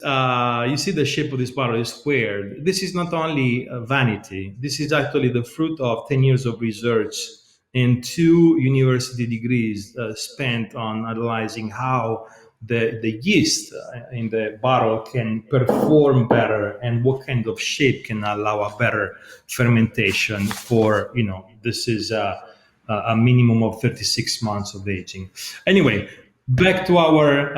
You see the shape of this bottle is squared. This is not only vanity. This is actually the fruit of 10 years of research and two university degrees spent on analyzing how the yeast in the bottle can perform better and what kind of shape can allow a better fermentation for, this is a minimum of 36 months of aging. Anyway, back to our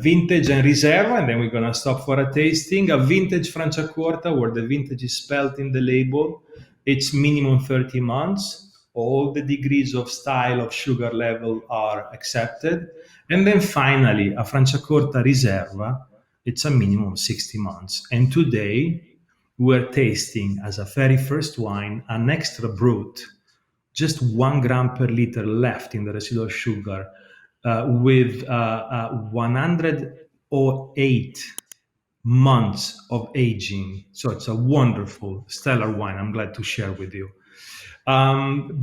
vintage and reserve, and then we're going to stop for a tasting. A vintage Franciacorta, where the vintage is spelled in the label, it's minimum 30 months. All the degrees of style of sugar level are accepted. And then finally, a Franciacorta Riserva, it's a minimum of 60 months. And today, we're tasting as a very first wine an extra brut, just 1 gram per liter left in the residual sugar, with 108 months of aging. So it's a wonderful, stellar wine. I'm glad to share with you.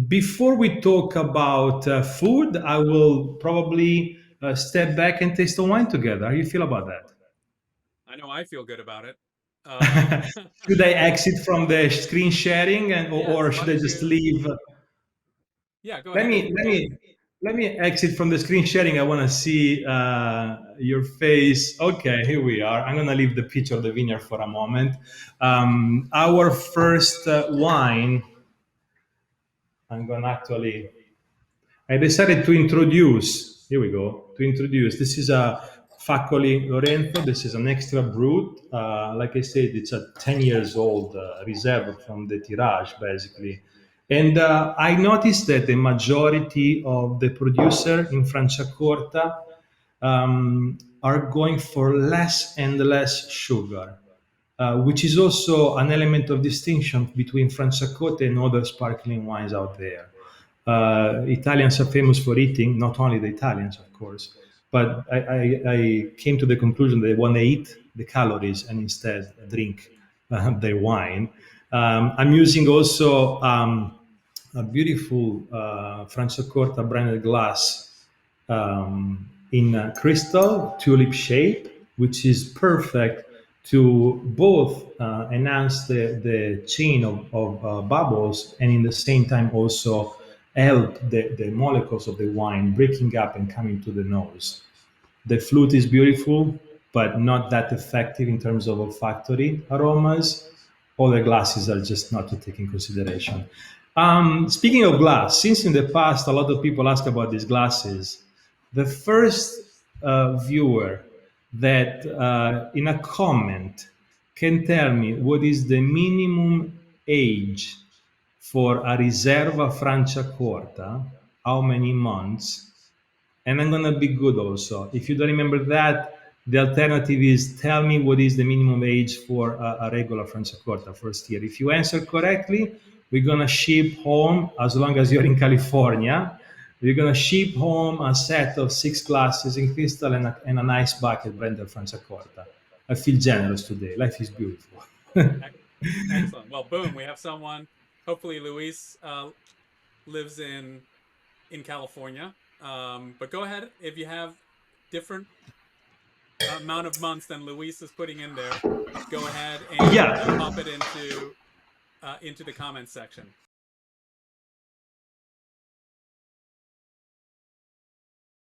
Before we talk about food, I will probably step back and taste the wine together. How do you feel about that? I know I feel good about it. Should I exit from the screen sharing, Yes, or why should I don't just you? leave? Yeah, go Let ahead. me let me let me exit from the screen sharing. I want to see your face. Okay, here we are. I'm gonna leave the picture of the vineyard for a moment. Our first wine. I'm gonna actually. I decided to introduce. Here we go. To introduce. This is a Faccoli Lorenzo. This is an extra brut. Like I said, it's a 10 years old reserve from the tirage, basically. And I noticed that the majority of the producer in Franciacorta are going for less and less sugar, which is also an element of distinction between Franciacorta and other sparkling wines out there. Italians are famous for eating, not only the Italians, of course, but I came to the conclusion that they want to eat the calories and instead drink their wine. I'm using also a beautiful Franciacorta branded glass in crystal tulip shape, which is perfect to both enhance the chain of bubbles and in the same time also help the molecules of the wine breaking up and coming to the nose. The flute is beautiful, but not that effective in terms of olfactory aromas. Other glasses are just not to take in consideration. Speaking of glass, since in the past a lot of people ask about these glasses, the first viewer that in a comment can tell me what is the minimum age for a Riserva Franciacorta, how many months, and I'm gonna be good also. If you don't remember that, the alternative is tell me what is the minimum age for a regular Franciacorta first year. If you answer correctly, we're gonna ship home, as long as you're in California, we're gonna ship home a set of 6 glasses in crystal and a nice bucket blended Franciacorta. I feel generous today. Life is beautiful. Ec- Excellent. Well, boom, we have someone. Hopefully, Luis lives in California. But go ahead if you have different amount of months than Luis is putting in there. Go ahead and Yeah, pop it into the comments section.